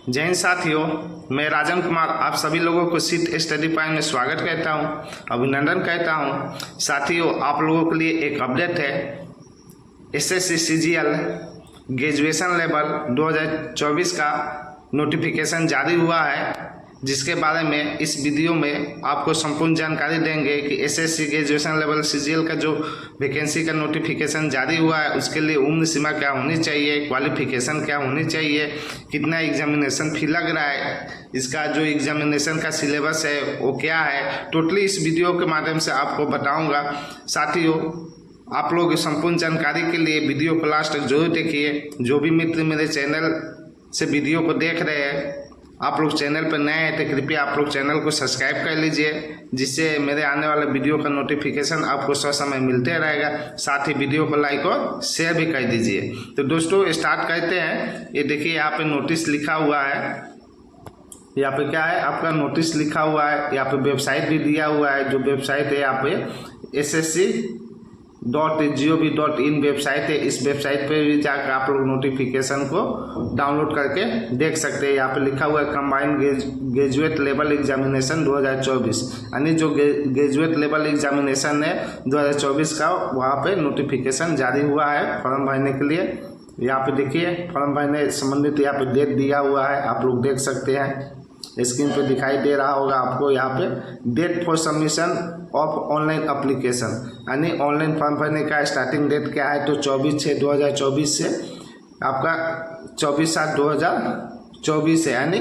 जय हिंद साथियों, मैं राजन कुमार आप सभी लोगों को सीट स्टडी पॉइंट में स्वागत कहता हूं, अभिनंदन कहता हूं। साथियों, आप लोगों के लिए एक अपडेट है। एसएससी सीजीएल ग्रेजुएशन लेवल 2024 का नोटिफिकेशन जारी हुआ है, जिसके बारे में इस वीडियो में आपको संपूर्ण जानकारी देंगे कि एसएससी ग्रेजुएशन लेवल सीजीएल का जो वैकेंसी का नोटिफिकेशन जारी हुआ है उसके लिए उम्र सीमा क्या होनी चाहिए, क्वालिफिकेशन क्या होनी चाहिए, कितना एग्जामिनेशन फी लग रहा है, इसका जो एग्जामिनेशन का सिलेबस है वो क्या है, टोटली इस वीडियो के माध्यम से आपको बताऊँगा। साथियों, आप लोग संपूर्ण जानकारी के लिए वीडियो को लास्ट तक जरूर देखिए। जो भी मित्र मेरे चैनल से वीडियो को देख रहे हैं, आप लोग चैनल पर नए हैं तो कृपया आप लोग चैनल को सब्सक्राइब कर लीजिए, जिससे मेरे आने वाले वीडियो का नोटिफिकेशन आपको समय मिलते रहेगा। साथ ही वीडियो को लाइक और शेयर भी कर दीजिए। तो दोस्तों, स्टार्ट करते हैं। ये देखिए, यहाँ पे नोटिस लिखा हुआ है। यहाँ पे क्या है, आपका नोटिस लिखा हुआ है। यहाँ पे वेबसाइट भी दिया हुआ है। जो वेबसाइट है यहाँ पे ssc.gov.in वेबसाइट है। इस वेबसाइट पे भी जाकर आप लोग नोटिफिकेशन को डाउनलोड करके देख सकते हैं। यहाँ पे लिखा हुआ है कंबाइंड ग्रेजुएट लेवल एग्जामिनेशन 2024, यानी जो ग्रेजुएट लेवल एग्जामिनेशन है 2024 का, वहाँ पे नोटिफिकेशन जारी हुआ है फॉर्म भरने के लिए। यहाँ पे देखिए, फॉर्म भरने संबंधित यहाँ पे डेट दिया हुआ है, आप लोग देख सकते हैं। स्क्रीन पे दिखाई दे रहा होगा आपको। यहाँ पे date for submission of online application, यानी ऑनलाइन फॉर्म भरने का स्टार्टिंग डेट क्या है, तो 24/6/2024 से आपका 24/7/2024 है, यानी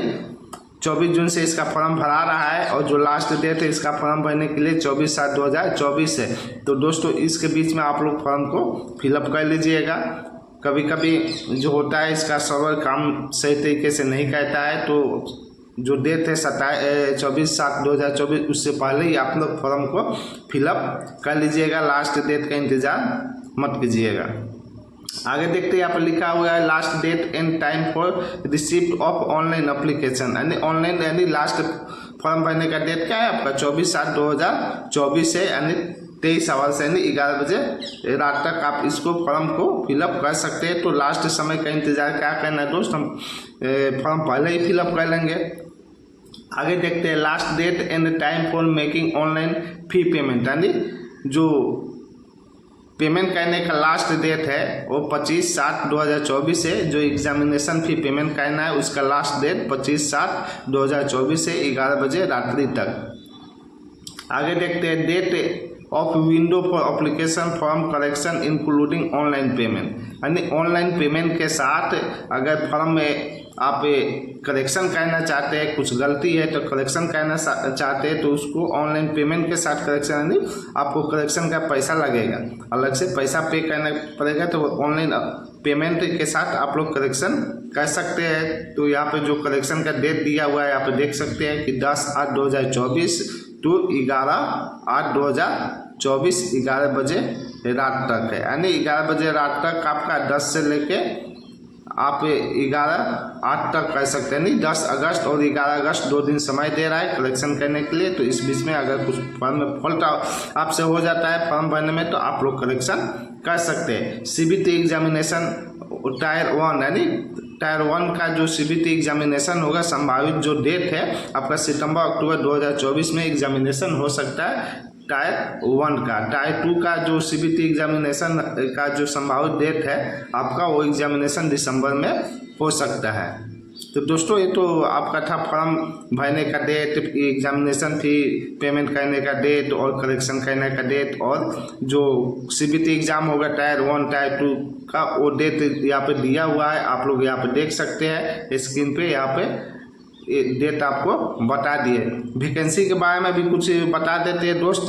24 जून से इसका फॉर्म भरा रहा है। और जो लास्ट डेट है इसका फॉर्म भरने के लिए 24/7/2024 है। तो दोस्तों, इसके बीच में आप लोग फॉर्म को फिलअप कर लीजिएगा। कभी कभी जो होता है, इसका सर्वर काम सही तरीके से नहीं करता है, तो जो डेट है 24/7/2024 उससे पहले ही आप लोग फॉर्म को फिलअप कर लीजिएगा। लास्ट डेट का इंतज़ार मत कीजिएगा। आगे देखते हैं, यहाँ पर लिखा हुआ है last date and time for receipt of online application, यानी ऑनलाइन यानी लास्ट फॉर्म भरने का डेट क्या है आपका 24/7/2024 है, यानी 23 आवर से यानी 11 बजे रात तक आप इसको फॉर्म को फिलअप कर सकते हैं। तो लास्ट समय का इंतज़ार क्या करना है दोस्त, हम फॉर्म पहले ही फिलअप कर लेंगे। आगे देखते हैं, last date and time for making online fee payment, यानी जो पेमेंट करने का लास्ट डेट है वो 25/7/2024 है। जो एग्जामिनेशन फी पेमेंट करना है उसका लास्ट डेट 25/7/2024 है, 11 बजे रात्रि तक। आगे देखते हैं, date of window for application form correction including online payment, यानी ऑनलाइन पेमेंट के साथ अगर फॉर्म में आप करेक्शन करना चाहते हैं, कुछ गलती है तो करेक्शन करना चाहते हैं, तो उसको ऑनलाइन पेमेंट के साथ करेक्शन, यानी आपको करेक्शन का पैसा लगेगा, अलग से पैसा पे करना पड़ेगा। तो ऑनलाइन पेमेंट के साथ आप लोग करेक्शन कर सकते हैं। तो यहाँ पे जो करेक्शन का डेट दिया हुआ है यहाँ पे देख सकते हैं कि 10/8/2024 to 11/8/2024 11 बजे रात तक है, यानी 11 बजे रात तक आपका 10 से लेके आप 11/8 तक कर सकते हैं। नहीं, 10 अगस्त और 11 अगस्त 2 दिन समय दे रहा है कलेक्शन करने के लिए। तो इस बीच में अगर कुछ फॉर्म में फॉल्ट आपसे हो जाता है फॉर्म भरने में, तो आप लोग कलेक्शन कर सकते हैं। सीबीटी एग्जामिनेशन टायर 1, यानी टायर 1 का जो सीबीटी एग्जामिनेशन होगा, संभावित जो डेट है आपका सितंबर-अक्टूबर 2024 में एग्जामिनेशन हो सकता है टायर 1 का। टायर 2 का जो सीबीटी एग्जामिनेशन का जो संभावित डेट है आपका, वो एग्जामिनेशन दिसंबर में हो सकता है। तो दोस्तों, ये तो आपका था फॉर्म भरने का डेट, एग्जामिनेशन फी पेमेंट करने का डेट और करेक्शन करने का डेट, और जो सीबीटी एग्जाम होगा टायर 1 टायर 2 का, वो डेट यहाँ पे दिया हुआ है। आप लोग यहाँ पे देख सकते हैं स्क्रीन पे, यहाँ पे डेट आपको बता दिए। वैकेंसी के बारे में भी कुछ बता देते हैं दोस्त।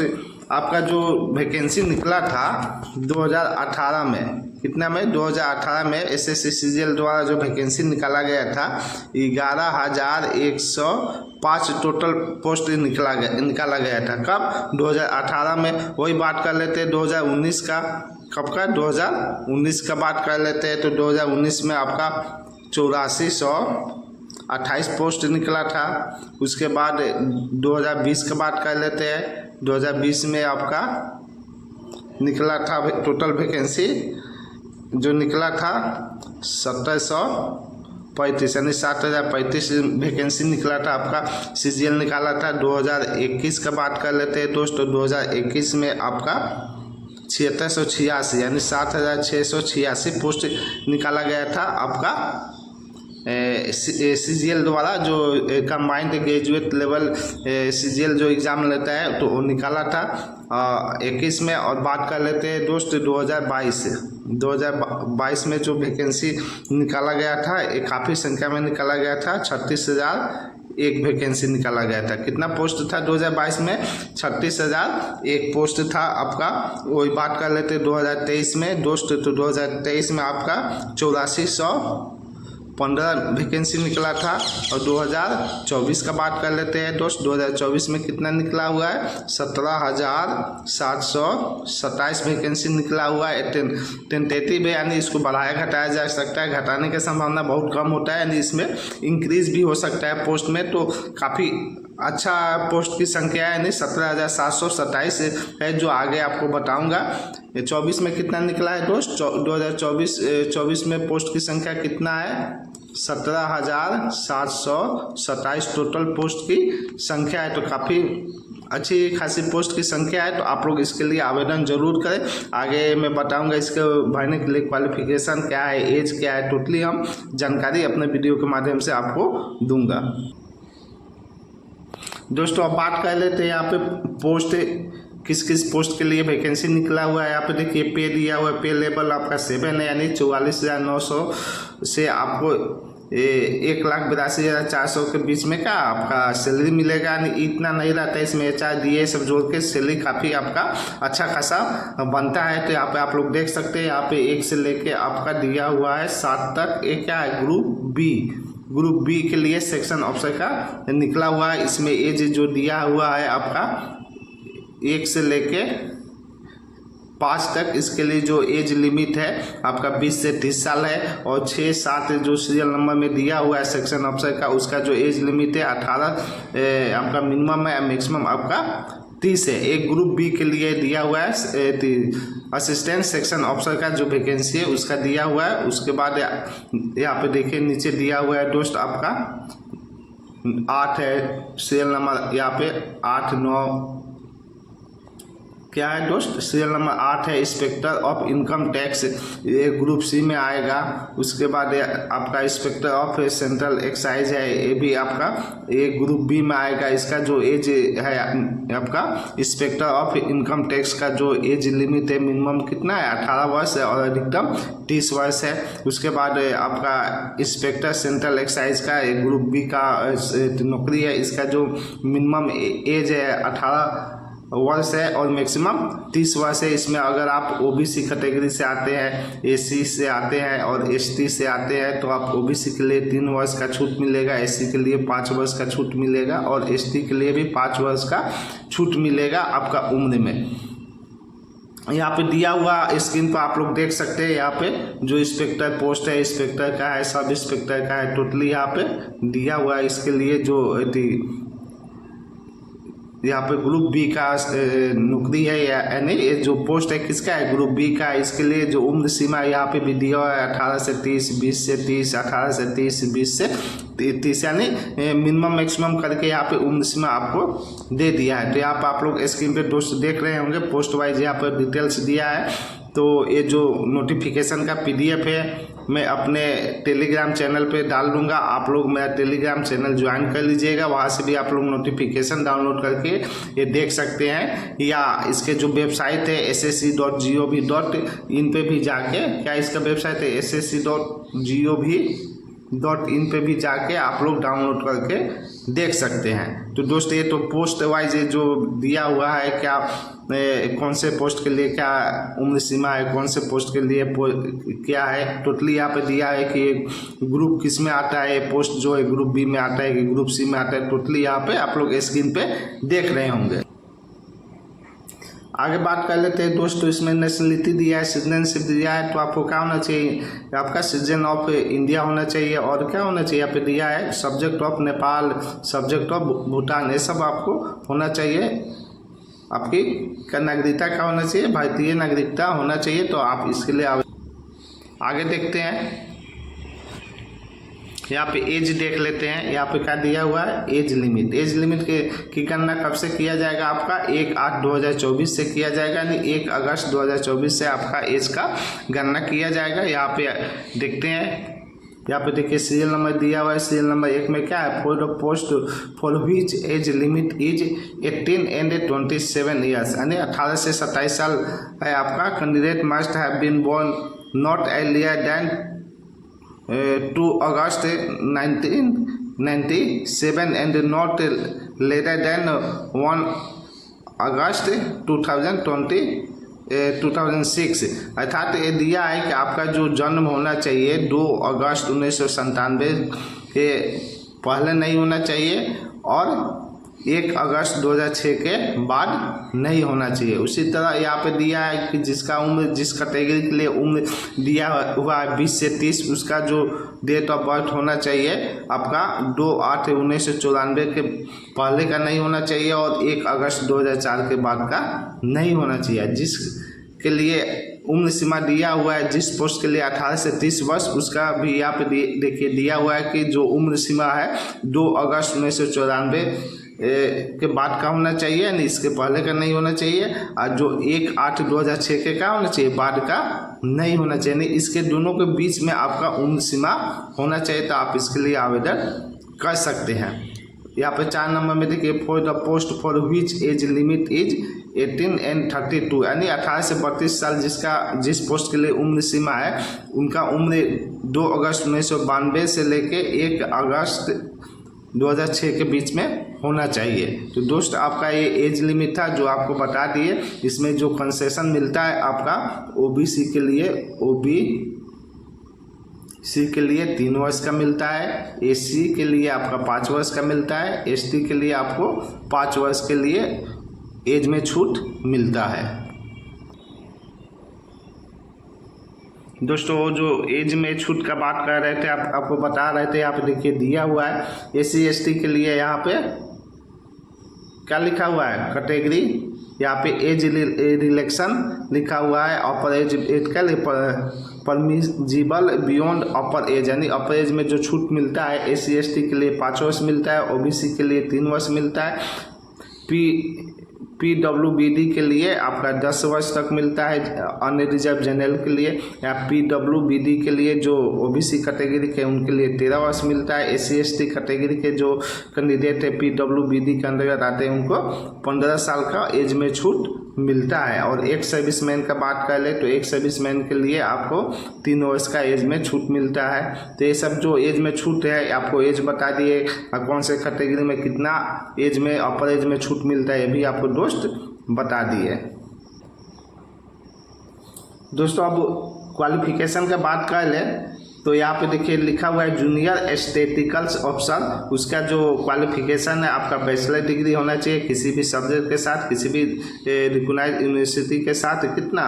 आपका जो वैकेंसी निकला था 2018 में, कितना में 2018 में एसएससी सीजीएल द्वारा जो वैकेंसी निकाला गया था 11,105 टोटल पोस्ट निकाला गया था। कब? 2018 में। वही बात कर लेते हैं 2019 का। कब का? 2019 का बात कर लेते हैं। तो 2019 में आपका 8428 पोस्ट निकला था। उसके बाद 2020 का बात कर लेते हैं। 2020 में आपका निकला था टोटल वैकेंसी जो निकला था 2700 35 यानी 7035 वैकेंसी निकला था आपका। CGL निकाला था 2021 का बात कर लेते हैं दोस्तों। 2021 में आपका 7686 यानी 7686 पोस्ट निकाला गया था आपका CGL द्वारा, जो कंबाइंड ग्रेजुएट लेवल CGL जो एग्ज़ाम लेता है तो वो निकाला था 21 में। और बात कर लेते हैं दोस्त 2022 में जो वैकेंसी निकाला गया था ये काफ़ी संख्या में निकाला गया था। 36,001 वैकेंसी निकाला गया था। कितना पोस्ट था 2022 में? 36,001 पोस्ट था आपका। वही बात कर लेते हैं 2023 में दोस्त। तो 2023 में आपका 8415 वैकेंसी निकला था। और 2024 का बात कर लेते हैं दोस्त। 2024 में कितना निकला हुआ है? 17,727 वैकेंसी निकला हुआ है। टेंटेटिव है यानी इसको बढ़ाया घटाया जा सकता है। घटाने की संभावना बहुत कम होता है, यानी इसमें इंक्रीज भी हो सकता है पोस्ट में। तो काफ़ी अच्छा पोस्ट की संख्या है, यानी 17,727 है जो आगे आपको बताऊंगा। 24 में कितना निकला है दोस्त? 2024 में पोस्ट की संख्या कितना है? 17,727 टोटल पोस्ट की संख्या है। तो काफ़ी अच्छी खासी पोस्ट की संख्या है। तो आप लोग इसके लिए आवेदन जरूर करें। आगे मैं बताऊंगा इसके भरने के लिए क्वालिफिकेशन क्या है, एज क्या है, टोटली हम जानकारी अपने वीडियो के माध्यम से आपको दूंगा दोस्तों। अब बात कर लेते हैं यहाँ पे पोस्ट, किस किस पोस्ट के लिए वैकेंसी निकला हुआ है। यहाँ पे देखिए पे दिया हुआ है। पे लेवल आपका 7 है, यानी 44,900 से आपको 1,82,400 के बीच में का आपका सैलरी मिलेगा। यानी इतना नहीं रहता है इसमें, HRDA सब जोड़ के सैलरी काफ़ी आपका अच्छा खासा बनता है। तो यहाँ पे आप लोग देख सकते हैं, यहाँ पे 1 से लेके आपका दिया हुआ है 7 तक। एक क्या है? ग्रुप बी के लिए सेक्शन ऑफिसर का निकला हुआ है। इसमें एज जो दिया हुआ है आपका 1 से लेके 5 तक, इसके लिए जो एज लिमिट है आपका 20 से 30 साल है। और 6-7 जो सीरियल नंबर में दिया हुआ है सेक्शन ऑफिसर का, उसका जो एज लिमिट है 18 आपका मिनिमम है, मैक्सिमम आपका 30 है। एक ग्रुप बी के लिए दिया हुआ है असिस्टेंट सेक्शन ऑफिसर का जो वैकेंसी है उसका दिया हुआ है। उसके बाद यहाँ पे देखिए नीचे दिया हुआ है दोस्त आपका 8 है सीरियल नंबर। यहाँ पे 8-9 क्या है दोस्त? सीरियल नंबर 8 है इंस्पेक्टर ऑफ इनकम टैक्स, ये ग्रुप सी में आएगा। उसके बाद आपका इंस्पेक्टर ऑफ सेंट्रल एक्साइज है, ये भी आपका ये ग्रुप बी में आएगा। इसका जो एज है आपका इंस्पेक्टर ऑफ इनकम टैक्स का जो एज लिमिट है मिनिमम कितना है? 18 वर्ष है और अधिकतम 30 वर्ष है। उसके बाद आपका इंस्पेक्टर सेंट्रल एक्साइज का एक ग्रुप बी का नौकरी है। इसका जो मिनिमम एज है 18 वर्ष है और मैक्सिमम 30 वर्ष है। इसमें अगर आप OBC कैटेगरी से आते हैं, SC से आते हैं और ST से आते हैं तो आप OBC के लिए 3 वर्ष का छूट मिलेगा, SC के लिए 5 वर्ष का छूट मिलेगा और ST के लिए भी 5 वर्ष का छूट मिलेगा आपका उम्र में। यहाँ पे दिया हुआ स्क्रीन पर आप लोग देख सकते हैं। यहाँ पे जो इंस्पेक्टर पोस्ट है, इंस्पेक्टर का है, सब इंस्पेक्टर का है, टोटली यहाँ पे दिया हुआ है। इसके लिए जो यहाँ पे ग्रुप बी का नौकरी है, यानी ये जो पोस्ट है किसका है? ग्रुप बी का। इसके लिए जो उम्र सीमा यहाँ पे भी दिया हुआ है 18 से 30, 20 से 30, 18 से 30, 20 से 30, यानी मिनिमम मैक्सिमम करके यहाँ पे उम्र सीमा आपको दे दिया है। तो यहाँ पे आप लोग स्क्रीन पे दोस्त देख रहे होंगे पोस्ट वाइज यहाँ पर डिटेल्स दिया है। तो ये जो नोटिफिकेशन का PDF है मैं अपने टेलीग्राम चैनल पे डाल दूंगा। आप लोग मेरा टेलीग्राम चैनल ज्वाइन कर लीजिएगा, वहाँ से भी आप लोग नोटिफिकेशन डाउनलोड करके ये देख सकते हैं। या इसके जो वेबसाइट है ssc.gov.in पे भी जाके, क्या इसका वेबसाइट है ssc.gov.in पे भी जाके आप लोग डाउनलोड करके देख सकते हैं। तो दोस्त ये तो पोस्ट वाइज जो दिया हुआ है, क्या कौन से पोस्ट के लिए क्या उम्र सीमा है, कौन से पोस्ट के लिए क्या है, टोटली यहाँ पे दिया है कि ग्रुप किस में आता है, पोस्ट जो है ग्रुप बी में आता है कि ग्रुप सी में आता है, टोटली यहाँ पे आप लोग स्क्रीन पे देख रहे होंगे। आगे बात कर लेते हैं दोस्तों। इसमें नेशनलिटी दिया है, सिटीजनशिप दिया है। तो आपको क्या होना चाहिए? आपका सिटीजन ऑफ इंडिया होना चाहिए। और क्या होना चाहिए? यहाँ पे दिया है subject of Nepal, subject of Bhutan, ये सब आपको होना चाहिए। आपकी क्या नागरिकता क्या होना चाहिए? भारतीय नागरिकता होना चाहिए। तो आप इसके लिए आगे देखते हैं। यहाँ पे एज देख लेते हैं। यहाँ पे क्या दिया हुआ है, एज लिमिट। एज लिमिट की गणना कब से किया जाएगा, आपका 1/8/2024 से किया जाएगा, यानी 1 अगस्त 2024 से आपका एज का गणना किया जाएगा। यहाँ पे देखते हैं, यहाँ पे देखिए सीरियल नंबर दिया हुआ है। सीरियल नंबर 1 में क्या है, for the post for which age limit is 18 and 27 years, यानी 18 से 27 साल है आपका। Candidate must have been born not earlier than 2 August 1997 and not later than 1 August 2006। अर्थात ये दिया है कि आपका जो जन्म होना चाहिए 2 अगस्त 1997 के पहले नहीं होना चाहिए और 1 अगस्त 2006 के बाद नहीं होना चाहिए। उसी तरह यहाँ पे दिया है कि जिसका उम्र, जिस कैटेगरी के लिए उम्र दिया हुआ है 20 से 30, उसका जो डेट ऑफ बर्थ होना चाहिए आपका 2/8/1994 के पहले का नहीं होना चाहिए और 1 अगस्त 2004 के बाद का नहीं होना चाहिए। जिसके लिए उम्र सीमा दिया हुआ है, जिस पोस्ट के लिए 18 से 30 वर्ष, उसका भी यहाँ पे देखिए दिया हुआ है कि जो उम्र सीमा है 2 अगस्त 1994 के बाद का होना चाहिए, यानी इसके पहले का नहीं होना चाहिए। और जो 1/8/2006 के का होना चाहिए, बाद का नहीं होना चाहिए, यानी इसके दोनों के बीच में आपका उम्र सीमा होना चाहिए। तो आप इसके लिए आवेदन कर सकते हैं। यहाँ पे 4 नंबर में देखिए, for the post for which age limit is 18 and 32, यानी 18 से 32 साल जिस पोस्ट के लिए उम्र सीमा है, उनका उम्र 2 अगस्त 1992 से लेके 1 अगस्त 2006 के बीच में होना चाहिए। तो दोस्त आपका ये एज लिमिट था जो आपको बता दिए। इसमें जो कंसेशन मिलता है आपका ओबीसी के लिए 3 वर्ष का मिलता है, एससी के लिए आपका 5 वर्ष का मिलता है, एसटी के लिए आपको 5 वर्ष के लिए एज में छूट मिलता है। दोस्तों जो एज में छूट का बात कर रहे थे, आपको बता रहे थे, यहाँ पे देखिए दिया हुआ है एससी एसटी के लिए यहाँ पे क्या लिखा हुआ है, कैटेगरी, यहाँ पे एज रिलेक्शन लिखा हुआ है। अपर एज का परमिजिबल बियॉन्ड अपर एज, यानी अपर एज में जो छूट मिलता है एससी एसटी के लिए 5 वर्ष मिलता है, ओबीसी के लिए 3 वर्ष मिलता है, पीडब्ल्यूबीडी के लिए आपका 10 वर्ष तक मिलता है, अन्य रिजर्व जनरल के लिए, या पीडब्ल्यूबीडी के लिए जो ओबीसी कैटेगरी के उनके लिए 13 वर्ष मिलता है। एससी एसटी कैटेगरी के जो कैंडिडेट है पीडब्ल्यूबीडी के अंतर्गत आते हैं उनको 15 साल का एज में छूट मिलता है। और एक सर्विसमैन का बात कर ले तो एक सर्विसमैन के लिए आपको 3 वर्ष का एज में छूट मिलता है। तो ये सब जो एज में छूट है आपको एज बता दिए, कौन से कैटेगरी में कितना एज में अपर एज में छूट मिलता है ये भी आपको दोस्त बता दिए। दोस्तों अब क्वालिफिकेशन का बात कर ले तो यहाँ पे देखिए लिखा हुआ है जूनियर एस्थेटिकल्स ऑफिसर, उसका जो क्वालिफिकेशन है आपका बैचलर डिग्री होना चाहिए किसी भी सब्जेक्ट के साथ, किसी भी रिकॉग्नाइज्ड यूनिवर्सिटी के साथ, कितना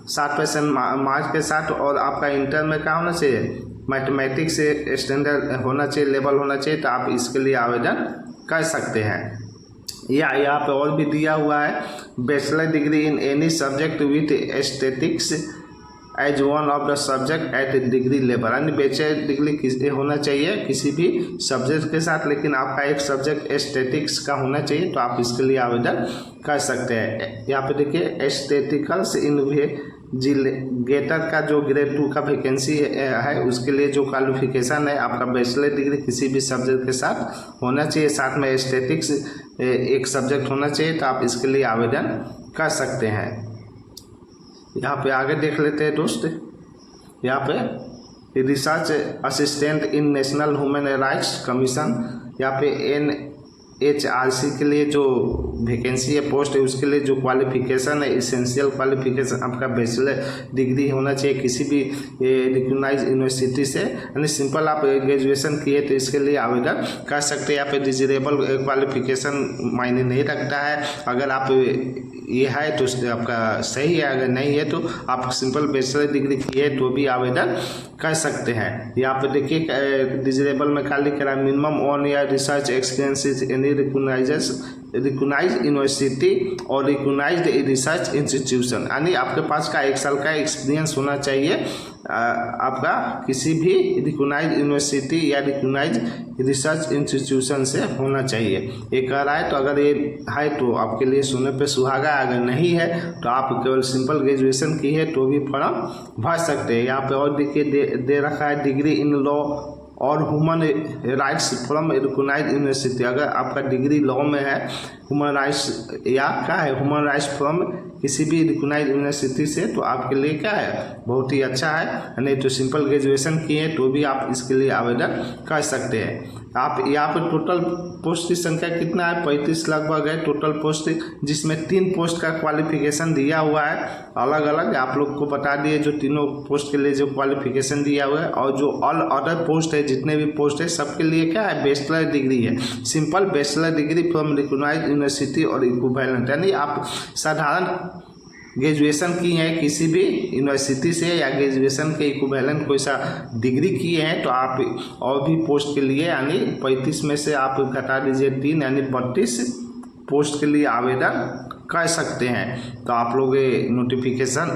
60% मार्क्स के साथ, और आपका इंटर में क्या होना चाहिए, मैथमेटिक्स से स्टैंडर्ड होना चाहिए, लेवल होना चाहिए। तो आप इसके लिए आवेदन कर सकते हैं। या यहाँ पे और भी दिया हुआ है bachelor degree in any subject with aesthetics as one of the subject at degree level, यानी बैचलर डिग्री होना चाहिए किसी भी सब्जेक्ट के साथ, लेकिन आपका एक सब्जेक्ट एस्थेटिक्स का होना चाहिए। तो आप इसके लिए आवेदन कर सकते हैं। यहाँ पे देखिए एस्थेटिकल्स इन्वेस्टिगेटर का जो ग्रेड 2 का वैकेंसी है उसके लिए जो क्वालिफिकेशन है आपका बैचलर डिग्री किसी भी सब्जेक्ट के साथ होना चाहिए, साथ में एस्थेटिक्स एक सब्जेक्ट होना चाहिए। तो आप इसके लिए आवेदन कर सकते हैं। यहाँ पे आगे देख लेते हैं दोस्त, यहाँ पे research assistant in national human rights commission, यहाँ पे NHRC के लिए जो वैकेंसी है पोस्ट है उसके लिए जो क्वालिफिकेशन है इसेंशियल क्वालिफिकेशन आपका बैचलर डिग्री होना चाहिए किसी भी रिकॉग्नाइज्ड यूनिवर्सिटी से, यानी सिंपल आप ग्रेजुएशन किए तो इसके लिए आवेदन कर सकते हैं। यहाँ पे डिजरेबल क्वालिफिकेशन मायने नहीं रखता है, अगर आप ये है तो आपका सही है, अगर नहीं है तो आप सिंपल बैचलर डिग्री किए तो भी आवेदन कर सकते हैं। यहाँ पे देखिए डिजरेबल में क्या लिख रहा है, minimum 1 year research experience is any recognised recognised university और रिकॉग्नाइज्ड रिसर्च इंस्टीट्यूशन, यानी आपके पास का 1 साल का एक्सपीरियंस होना चाहिए आपका किसी भी रिकॉग्नाइज्ड यूनिवर्सिटी या रिकॉग्नाइज्ड रिसर्च इंस्टीट्यूशन से होना चाहिए। ये कह रहा है, तो अगर ये है तो आपके लिए सोने पे सुहागा, अगर नहीं है तो आप केवल सिंपल ग्रेजुएशन की है तो भी फॉर्म भर सकते हैं। यहाँ पे और देखिए दे रखा है डिग्री इन लॉ और human rights from recognised university. अगर आपका डिग्री लॉ में है, ह्यूमन राइट्स या क्या है ह्यूमन राइट्स फ्रॉम किसी भी रिकॉग्नाइज्ड यूनिवर्सिटी से, तो आपके लिए क्या है बहुत ही अच्छा है। नहीं तो सिंपल ग्रेजुएशन किए तो भी आप इसके लिए आवेदन कर सकते हैं। आप यहाँ पर टोटल पोस्ट की संख्या कितना है, 35 लगभग है टोटल पोस्ट, जिसमें 3 पोस्ट का क्वालिफिकेशन दिया हुआ है अलग अलग। आप लोग को बता दिए जो तीनों पोस्ट के लिए जो क्वालिफिकेशन दिया हुआ है, और जो ऑल अदर पोस्ट है जितने भी पोस्ट है सबके लिए क्या है बैचलर डिग्री है, simple bachelor degree from recognised university और इक्विवेलेंट, यानी आप साधारण ग्रेजुएशन की है किसी भी यूनिवर्सिटी से या ग्रेजुएशन के इक्विवेलेंट कोई सा डिग्री किए हैं तो आप और भी पोस्ट के लिए यानी 35 में से आप घटा दीजिए 3 यानी 32 पोस्ट के लिए आवेदन कर सकते हैं। तो आप लोग नोटिफिकेशन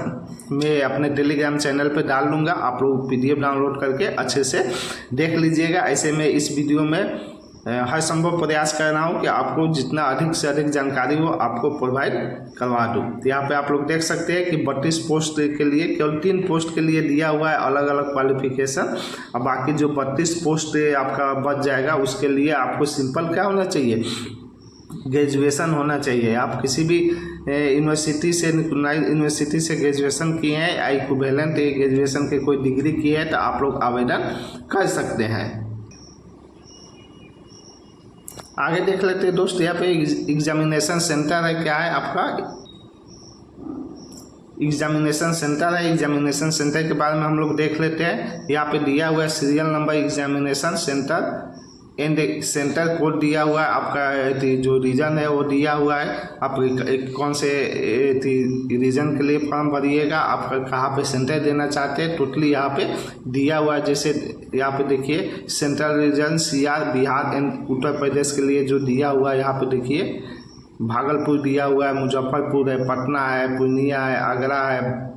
में अपने टेलीग्राम चैनल पे डाल दूंगा, आप लोग PDF डाउनलोड करके अच्छे से देख लीजिएगा। ऐसे में इस वीडियो में हर संभव प्रयास कर रहा हूँ कि आपको जितना अधिक से अधिक जानकारी हो आपको प्रोवाइड करवा दूँ। तो यहाँ पे आप लोग देख सकते हैं कि 32 पोस्ट के लिए केवल 3 पोस्ट के लिए दिया हुआ है अलग अलग क्वालिफिकेशन, और बाकी जो 32 पोस्ट आपका बच जाएगा उसके लिए आपको सिंपल क्या होना चाहिए ग्रेजुएशन होना चाहिए। आप किसी भी यूनिवर्सिटी से यूनिवर्सिटी से ग्रेजुएशन किए हैं या इक्विवेलेंट ग्रेजुएशन के कोई डिग्री की है तो आप लोग आवेदन कर सकते हैं। आगे देख लेते हैं दोस्त, यहाँ पे एग्जामिनेशन सेंटर है, क्या है आपका एग्जामिनेशन सेंटर है। एग्जामिनेशन सेंटर के बारे में हम लोग देख लेते हैं। यहाँ पे दिया हुआ है serial number examination centre and centre code दिया हुआ है, आपका जो रीजन है वो दिया हुआ है, आप कौन से रीजन के लिए फॉर्म भरिएगा, आपका कहाँ पे सेंटर देना चाहते हैं टोटली यहाँ पे दिया हुआ है। जैसे यहाँ पे देखिए central region CR Bihar and Uttar Pradesh के लिए जो दिया हुआ है, यहाँ पे देखिए भागलपुर दिया हुआ है, मुजफ्फरपुर है, पटना है, पूर्णिया है, आगरा है,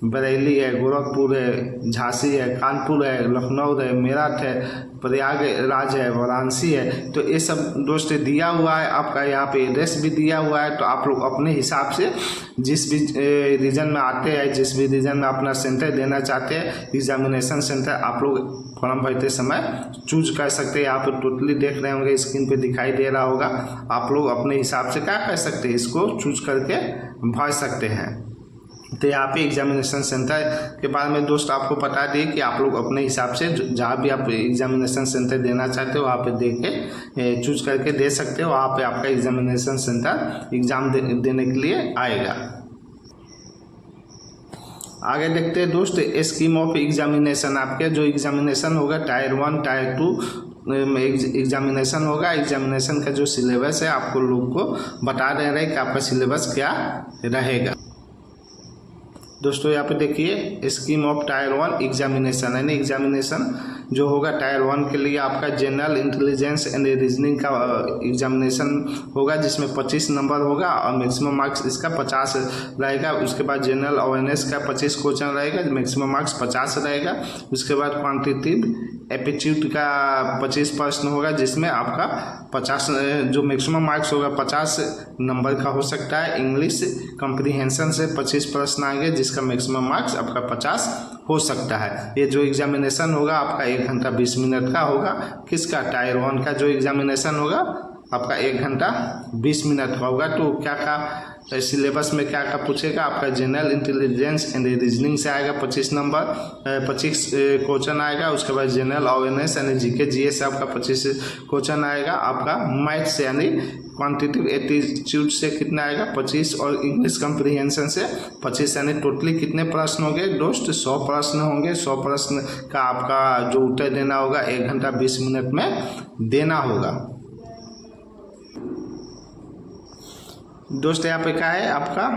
बरेली है, गोरखपुर है, झांसी है, कानपुर है, लखनऊ है, मेरठ है, प्रयागराज है, वाराणसी है। तो ये सब दोस्त दिया हुआ है, आपका यहाँ पे एड्रेस भी दिया हुआ है। तो आप लोग अपने हिसाब से जिस भी रीजन में आते हैं, जिस भी रीजन में अपना सेंटर देना चाहते हैं एग्जामिनेशन सेंटर, आप लोग फॉर्म भरते समय चूज कर सकते हैं। यहाँ पर टोटली देख रहे होंगे, स्क्रीन पे दिखाई दे रहा होगा, आप लोग अपने हिसाब से क्या कर सकते हैं इसको चूज करके भर सकते हैं। तो यहाँ पे एग्जामिनेशन सेंटर के बारे में दोस्त आपको बता दिए कि आप लोग अपने हिसाब से जहाँ भी आप एग्जामिनेशन सेंटर देना चाहते हो वहाँ पे दे के चूज करके दे सकते हो। वहाँ पे आपका एग्जामिनेशन सेंटर एग्जाम देने के लिए आएगा। आगे देखते हैं दोस्त स्कीम ऑफ एग्जामिनेशन। आपके जो एग्जामिनेशन होगा टायर 1 टायर 2 एग्जामिनेशन होगा। एग्जामिनेशन का जो सिलेबस है आपको लोग को बता दे रहे हैं कि आपका सिलेबस क्या रहेगा। दोस्तों यहाँ पे देखिए स्कीम ऑफ टायर 1 एग्जामिनेशन, यानी एग्जामिनेशन जो होगा टायर 1 के लिए आपका जनरल इंटेलिजेंस एंड रीजनिंग का एग्जामिनेशन होगा, जिसमें 25 नंबर होगा और मैक्सिमम मार्क्स इसका 50 रहेगा। उसके बाद जनरल अवेयरनेस का 25 क्वेश्चन रहेगा, मैक्सिमम मार्क्स 50 रहेगा। उसके बाद क्वांटिटेटिव एप्टीट्यूड का 25 प्रश्न होगा, जिसमें आपका 50 जो मैक्सिमम मार्क्स होगा 50 नंबर का हो सकता है। इंग्लिश कॉम्प्रीहेंशन से 25 प्रश्न आएंगे, जिसका मैक्सिमम मार्क्स आपका 50 हो सकता है। ये जो एग्जामिनेशन होगा आपका 1 घंटा 20 मिनट का होगा। किसका टायर 1 का जो एग्जामिनेशन होगा आपका 1 घंटा 20 मिनट का होगा। तो क्या क्या सिलेबस में क्या क्या पूछेगा, आपका जनरल इंटेलिजेंस एंड रीजनिंग से आएगा 25 नंबर 25 क्वेश्चन आएगा। उसके बाद जनरल अवेयरनेस यानी जीके जीए से आपका 25 क्वेश्चन आएगा। आपका मैथ से यानी क्वांटिटेटिव एप्टीट्यूड से कितना आएगा 25, और इंग्लिश कॉम्प्रीहेंशन से 25, यानी टोटली कितने प्रश्न होंगे दोस्त 100 प्रश्न होंगे। 100 प्रश्न का आपका जो उत्तर देना होगा 1 घंटा 20 मिनट में देना होगा। दोस्त यहाँ पे क्या है आपका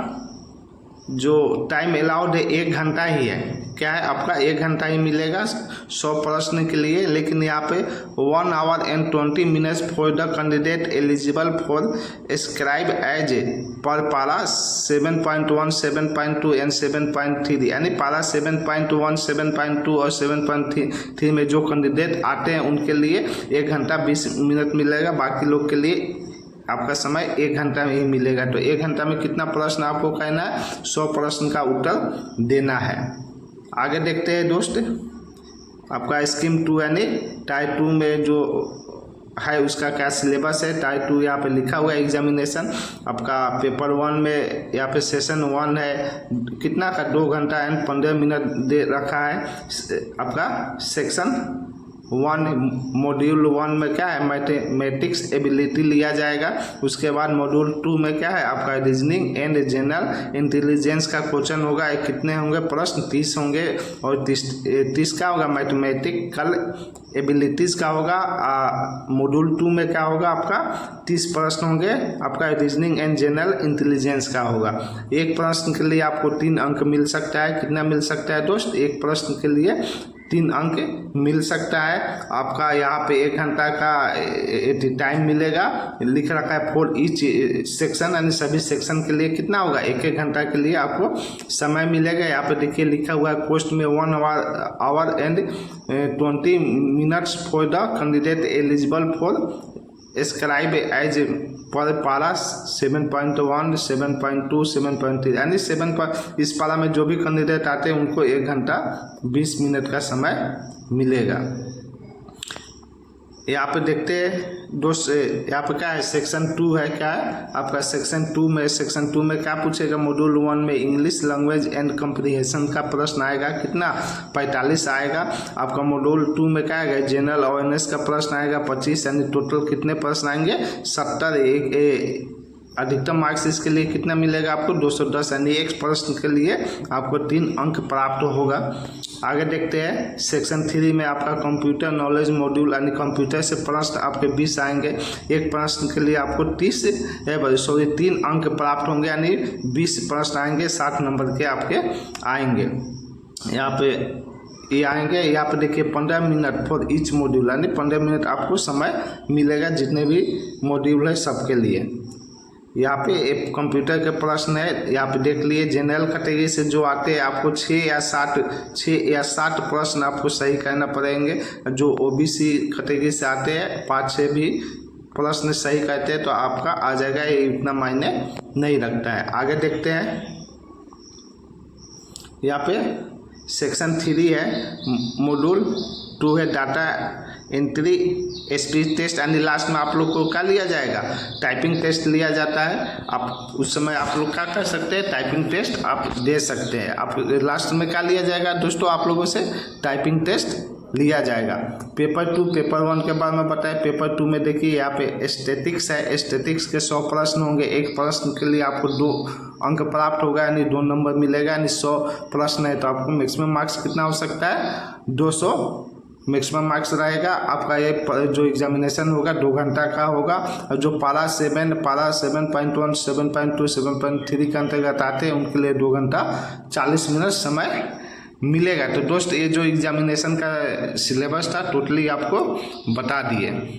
जो टाइम अलाउड है 1 घंटा ही है। क्या है आपका 1 घंटा ही मिलेगा 100 प्रश्न के लिए। लेकिन यहाँ पे 1 hour and 20 minutes for the candidate eligible for scribe as per para 7.1, 7.2 and 7.3 यानी पारा 7.1, 7.2 और 7.3 में जो कैंडिडेट आते हैं उनके लिए 1 घंटा 20 मिनट मिलेगा। बाकी लोग के लिए आपका समय 1 घंटा में ही मिलेगा। तो 1 घंटा में कितना प्रश्न आपको कहना है, 100 प्रश्न का उत्तर देना है। आगे देखते हैं दोस्त, आपका स्कीम 2 यानी टाइप 2 में जो है उसका क्या सिलेबस है। टाइप 2 यहाँ पे लिखा हुआ है एग्जामिनेशन आपका पेपर 1 में यहाँ पे सेशन 1 है, कितना का 2 घंटा एंड 15 मिनट दे रखा है। आपका सेक्शन 1 मॉड्यूल 1 में क्या है मैथमेटिक्स एबिलिटी लिया जाएगा। उसके बाद मॉड्यूल 2 में क्या है आपका रीजनिंग एंड जनरल इंटेलिजेंस का क्वेश्चन होगा। कितने होंगे प्रश्न, 30 होंगे और 30 का होगा मैथमेटिकल एबिलिटीज़ का होगा। मॉड्यूल 2 में क्या होगा आपका 30 प्रश्न होंगे, आपका रीजनिंग एंड जनरल इंटेलिजेंस का होगा। एक प्रश्न के लिए आपको 3 अंक मिल सकता है। कितना मिल सकता है दोस्त, एक प्रश्न के लिए 3 अंक मिल सकता है। आपका यहाँ पे 1 घंटा का टाइम मिलेगा, लिख रखा है फॉर ईच सेक्शन, यानी सभी सेक्शन के लिए कितना होगा 1-1 घंटा के लिए आपको समय मिलेगा। यहाँ पे देखिए लिखा हुआ है पोस्ट में 1 hour and 20 minutes for the candidate eligible for scribe as per para 7.1, 7.2, 7.3 यानी इस पारा में जो भी कैंडिडेट आते हैं उनको 1 घंटा 20 मिनट का समय मिलेगा। यहाँ पे देखते हैं दोस्त, यहाँ पे क्या है सेक्शन 2 है। क्या है आपका सेक्शन 2 में क्या पूछेगा, मॉड्यूल 1 में इंग्लिश लैंग्वेज एंड कम्प्रीहेंशन का प्रश्न आएगा, कितना 45 आएगा। आपका मॉड्यूल 2 में क्या आएगा जनरल अवेयरनेस का प्रश्न आएगा 25, यानी टोटल कितने प्रश्न आएंगे 70। अधिकतम मार्क्स इसके लिए कितना मिलेगा आपको 210, यानी एक प्रश्न के लिए आपको 3 अंक प्राप्त होगा। आगे देखते हैं सेक्शन 3 में आपका कंप्यूटर नॉलेज मॉड्यूल, यानी कंप्यूटर से प्रश्न आपके 20 आएंगे। एक प्रश्न के लिए आपको 3 अंक प्राप्त होंगे, यानी 20 प्रश्न आएंगे, 60 नंबर के आपके आएंगे। यहाँ पे ये आएंगे। यहाँ पे देखिए 15 मिनट फॉर ईच मॉड्यूल, यानी 15 मिनट आपको समय मिलेगा जितने भी मॉड्यूल है सबके लिए। यहाँ पे एक कंप्यूटर के प्रश्न है, यहाँ पे देख लिए जनरल कैटेगरी से जो आते हैं आपको 6 या 60 प्रश्न आपको सही करना पड़ेंगे। जो ओबीसी कैटेगरी से आते हैं 5-6 भी प्रश्न सही करते हैं तो आपका आ जाएगा, ये इतना मायने नहीं रखता है। आगे देखते हैं, यहाँ पे सेक्शन 3 है, मॉड्यूल 2 है डाटा एंट्री स्पीच टेस्ट, यानी लास्ट में आप लोग को क्या लिया जाएगा टाइपिंग टेस्ट लिया जाता है। आप उस समय आप लोग क्या कर सकते हैं टाइपिंग टेस्ट आप दे सकते हैं। आप लास्ट में क्या लिया जाएगा दोस्तों, आप लोगों से टाइपिंग टेस्ट लिया जाएगा। पेपर 2 पेपर 1 के बारे में बताएं। पेपर 2 में देखिए यहाँ पे स्टैटिक्स है, स्टैटिक्स के 100 प्रश्न होंगे। एक प्रश्न के लिए आपको 2 अंक प्राप्त होगा, यानी 2 नंबर मिलेगा, यानी 100 प्रश्न है तो आपको मैक्सिमम मार्क्स कितना हो सकता है 200 मैक्सिमम मार्क्स रहेगा। आपका ये जो एग्जामिनेशन होगा 2 घंटा का होगा। और जो पारा 7.1, 7.2, 7.3 के अंतर्गत आते हैं उनके लिए 2 घंटा 40 मिनट समय मिलेगा। तो दोस्त ये जो एग्जामिनेशन का सिलेबस था टोटली आपको बता दिए।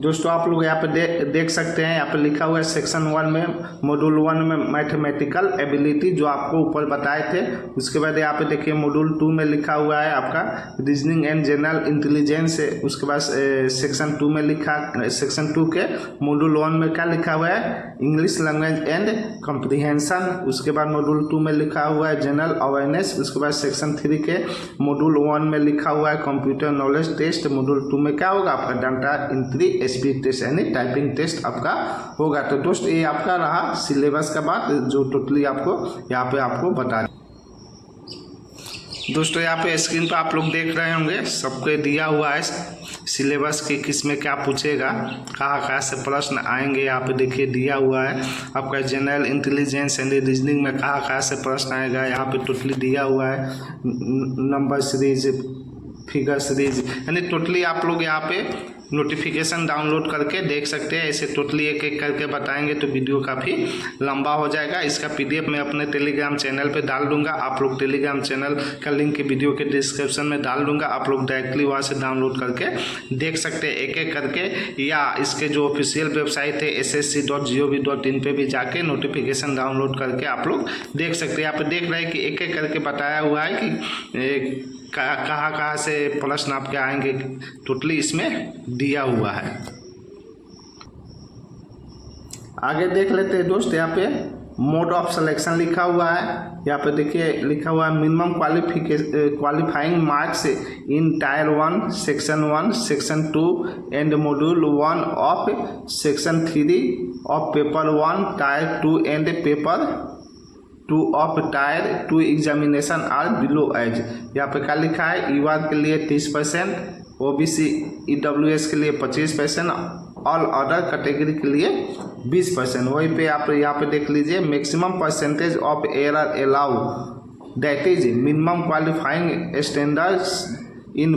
दोस्तों आप लोग यहाँ पे देख सकते हैं, यहाँ पे लिखा हुआ है सेक्शन 1 में मॉड्यूल 1 में मैथमेटिकल एबिलिटी जो आपको ऊपर बताए थे। उसके बाद यहाँ पे देखिए मॉड्यूल 2 में लिखा हुआ है आपका रीजनिंग एंड जनरल इंटेलिजेंस। उसके बाद सेक्शन 2 में सेक्शन 2 के मॉड्यूल 1 में क्या लिखा हुआ है इंग्लिश लैंग्वेज एंड कम्प्रीहेंशन। उसके बाद मॉड्यूल 2 में लिखा हुआ है जनरल अवेयरनेस। उसके बाद सेक्शन 3 के मॉड्यूल 1 में लिखा हुआ है कंप्यूटर नॉलेज टेस्ट। मॉड्यूल 2 में क्या होगा आपका डाटा एंट्री स्पीच टेस्ट यानी टाइपिंग टेस्ट आपका होगा। तो दोस्त ये आपका रहा सिलेबस का बात जो टोटली आपको यहाँ पे आपको बता। दोस्तों यहाँ पे स्क्रीन पे आप लोग देख रहे होंगे सबको दिया हुआ है सिलेबस के किस में क्या पूछेगा, कहाँ से प्रश्न आएंगे। यहाँ पे देखिए दिया हुआ है आपका जनरल इंटेलिजेंस एंड रीजनिंग में कहाँ से प्रश्न आएगा। यहाँ पे टोटली दिया हुआ है नंबर सीरीज फिगर सीरीज, यानी टोटली आप लोग यहाँ पे नोटिफिकेशन डाउनलोड करके देख सकते हैं। ऐसे टोटली एक एक करके बताएंगे तो वीडियो काफ़ी लंबा हो जाएगा। इसका PDF मैं अपने टेलीग्राम चैनल पे डाल दूंगा। आप लोग टेलीग्राम चैनल का लिंक वीडियो के डिस्क्रिप्शन में डाल दूंगा। आप लोग डायरेक्टली वहाँ से डाउनलोड करके देख सकते हैं एक एक करके, या इसके जो ऑफिशियल वेबसाइट है ssc.gov.in पे भी जाके नोटिफिकेशन डाउनलोड करके आप लोग देख सकते हैं। यहाँ पे देख रहे हैं कि एक एक करके बताया हुआ है कि कहाँ से प्रश्न आपके आएंगे, टोटली इसमें दिया हुआ है। आगे देख लेते हैं दोस्त, यहाँ पे मोड ऑफ सिलेक्शन लिखा हुआ है। यहाँ पे देखिए लिखा हुआ है minimum qualifying marks in tier 1 section 1 section 2 and module 1 of section 3 of paper 1 tier 2 and paper 2 of tier 2 examination are below as. यहाँ पे क्या लिखा है, यूआर के लिए 30%, OBC EWS के लिए 25%, ऑल अदर कैटेगरी के लिए 20%। वहीं पे आप यहाँ पे देख लीजिए maximum percentage of error allow that is minimum qualifying standards in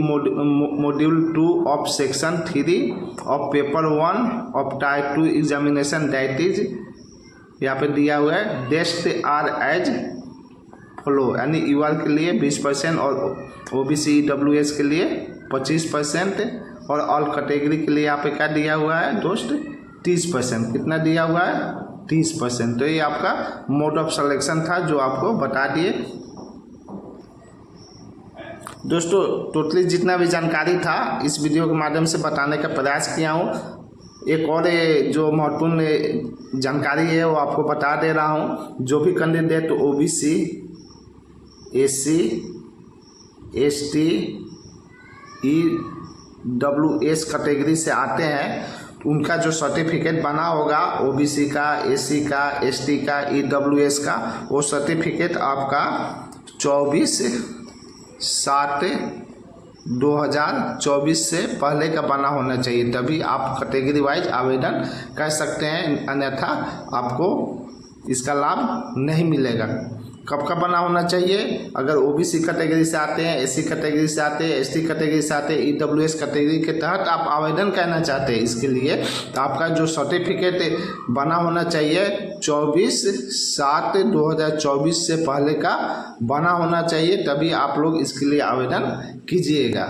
module 2 of section 3 of paper 1 of tier 2 examination that is, यहाँ पे दिया हुआ है डेस्ट आर एज फॉलो, यानी यूआर के लिए 20% और OBC EWS के लिए 25% और ऑल कैटेगरी के लिए यहाँ पे क्या दिया हुआ है दोस्त 30%। कितना दिया हुआ है 30%। तो ये आपका मोड ऑफ सिलेक्शन था जो आपको बता दिए दोस्तों। टोटली जितना भी जानकारी था इस वीडियो के माध्यम से बताने का प्रयास किया हूँ। एक और जो महत्वपूर्ण जानकारी है वो आपको बता दे रहा हूँ। जो भी candidate OBC SC ST EWS category से आते हैं उनका जो सर्टिफिकेट बना होगा OBC का, SC का, ST का, EWS का, वो सर्टिफिकेट आपका 24/7/2024 से पहले का बना होना चाहिए, तभी आप कैटेगरी वाइज आवेदन कर सकते हैं, अन्यथा आपको इसका लाभ नहीं मिलेगा। कब का बना होना चाहिए, अगर OBC कैटेगरी से आते हैं, SC कैटेगरी से आते हैं, ST कैटेगरी से आते हैं, EWS कैटेगरी के तहत आप आवेदन करना चाहते हैं, इसके लिए तो आपका जो सर्टिफिकेट बना होना चाहिए 24/7/2024 से पहले का बना होना चाहिए, तभी आप लोग इसके लिए आवेदन कीजिएगा।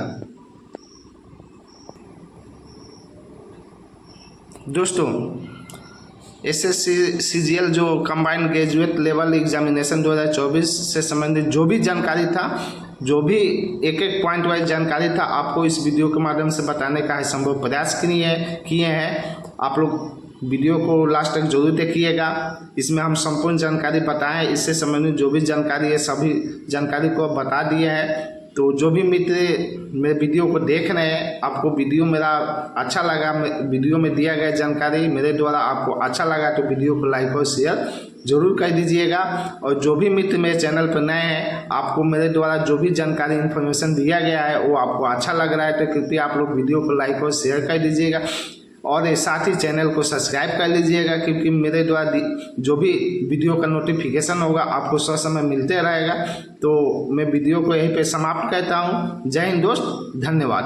दोस्तों SSC CGL जो कंबाइंड ग्रेजुएट लेवल एग्जामिनेशन 2024 से संबंधित जो भी जानकारी था, जो भी एक एक पॉइंट वाइज जानकारी था, आपको इस वीडियो के माध्यम से बताने का है संभव प्रयास किए हैं। आप लोग वीडियो को लास्ट तक जरूर देखिएगा। इसमें हम संपूर्ण जानकारी बताएं, इससे संबंधित जो भी जानकारी है सभी जानकारी को बता दिए हैं। तो जो भी मित्र मेरे वीडियो को देख रहे हैं, आपको वीडियो मेरा अच्छा लगा, वीडियो में दिया गया जानकारी मेरे द्वारा आपको अच्छा लगा तो वीडियो को लाइक और शेयर जरूर कर दीजिएगा। और जो भी मित्र मेरे चैनल पर नए हैं, आपको मेरे द्वारा जो भी जानकारी इन्फॉर्मेशन दिया गया है वो आपको अच्छा लग रहा है तो कृपया आप लोग वीडियो को लाइक और शेयर कर दीजिएगा और साथ ही चैनल को सब्सक्राइब कर लीजिएगा, क्योंकि मेरे द्वारा जो भी वीडियो का नोटिफिकेशन होगा आपको ससमय मिलते रहेगा। तो मैं वीडियो को यहीं पे समाप्त करता हूँ। जय हिंद दोस्त, धन्यवाद।